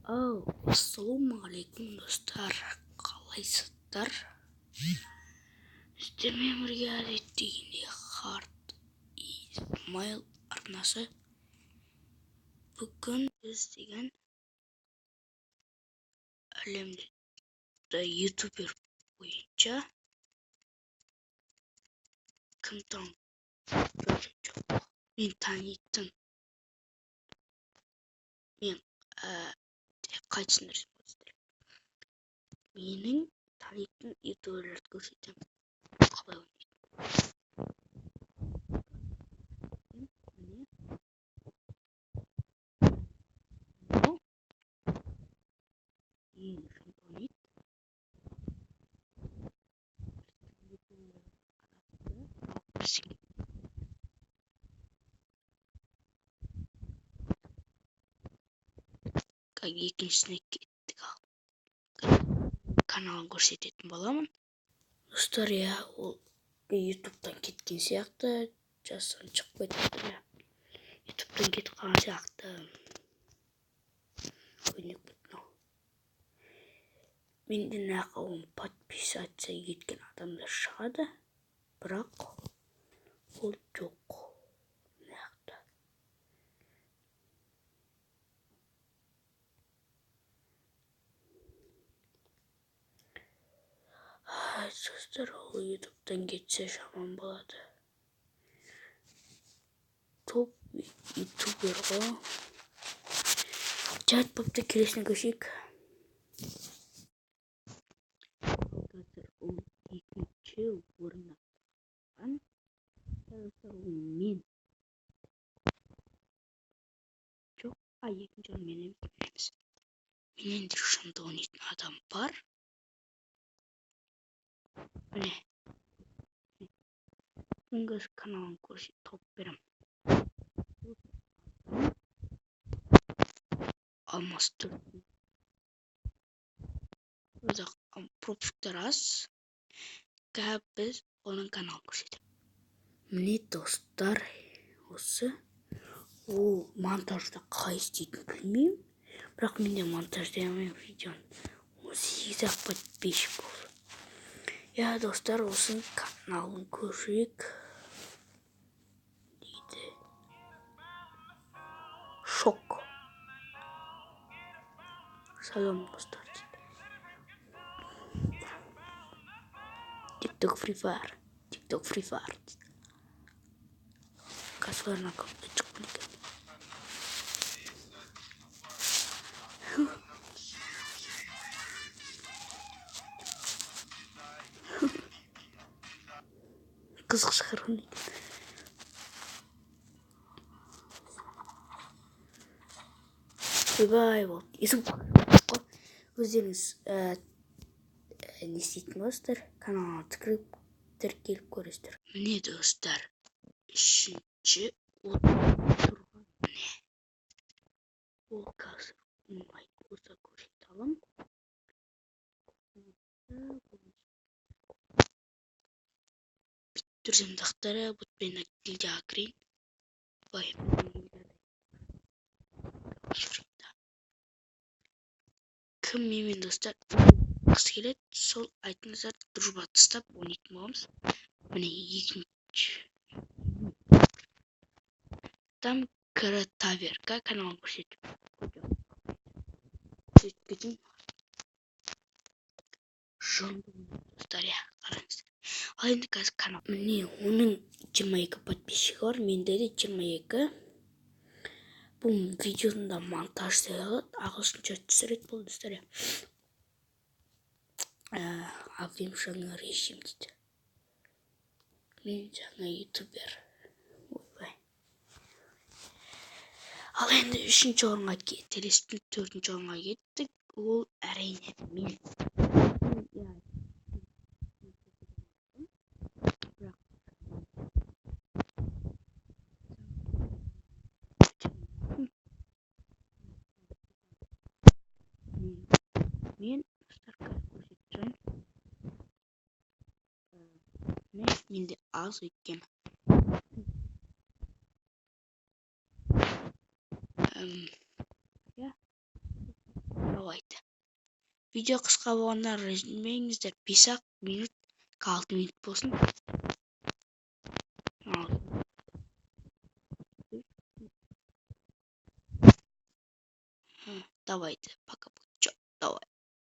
Ассалаумағалейкум достар, қалайсыздар? Сіздермен бірге әдеттегендей Хард Исмайл арнасы. Бүгін біз деген әлемде ютубер бойынша кім мен танитын қайтсын менің танитын ютуберлерді көрсетемін. Қалай екіншісіне кеттік. Каналын көрсететін боламын. Достар, ол ютубтан кеткен сияқты, жасырын шығып кетті. Ютубтан кетіп қалған сияқты. Менден ақылым подписация еткен адамдар шығады, бірақ ол жоқ. Достар, ол ютубтан кетсе жаман болады. Топ ютубер ғой. Жат бапты келесіне көшейік. Қазір ол екінші орында. Достар, ол мен. Жоқ, екінші орын мен емес. Менен де шынды ойнайтын адам бар. Міне. Бүгінгі каналын көрсет, топ берем. Алмасты. Өзі пропусктар аз. Біз оның каналын көрсетем. Міне достар, осы. Ол монтажда қалай істейтінін білмеймін. Бірақ менде монтаждай алмаймын видеоны. 18 подписчик болды. Достар, осы каналын көрейік. Дейді. Шок. Салам достар. TikTok Free Fire. Касыларына көпті çıkmadı. Қызық шығар оны. Бай болды. Өздеріңіз не істейтін болсыздар, каналға тіркеліп көресіздер. Міне достар, үшінші отырған міне. Ол қазір оңай болса көрсете аламын. Друзьямдақтары бұтпен тілде акрин. Бай. Кім менімен достар қысы келеді, сол айтыңыздар, дружба тастап ойнайтын боламыз. Міне екінші. Там Таверка каналын көрсетіп. Көрсеткізім. Жонды достар, қараңыздар. Ал енді қазір канал. Міне оның 22 подписчигі бар, менде де 22. Бұл видеода монтаж сделать, ағылшынша түсіреді бұл достар. Авим жаңа режим дейді. Мен жаңа ютубер. Ал енді үшінші орынға келестің, төртінші орынға кеттік. Ол әрине мен. Мен көрсетeceğim. Менде аз өйткені. болбойт. Видео кыска болгондон үзүнбөңүздөр. 5 минут, 6 минут болсун.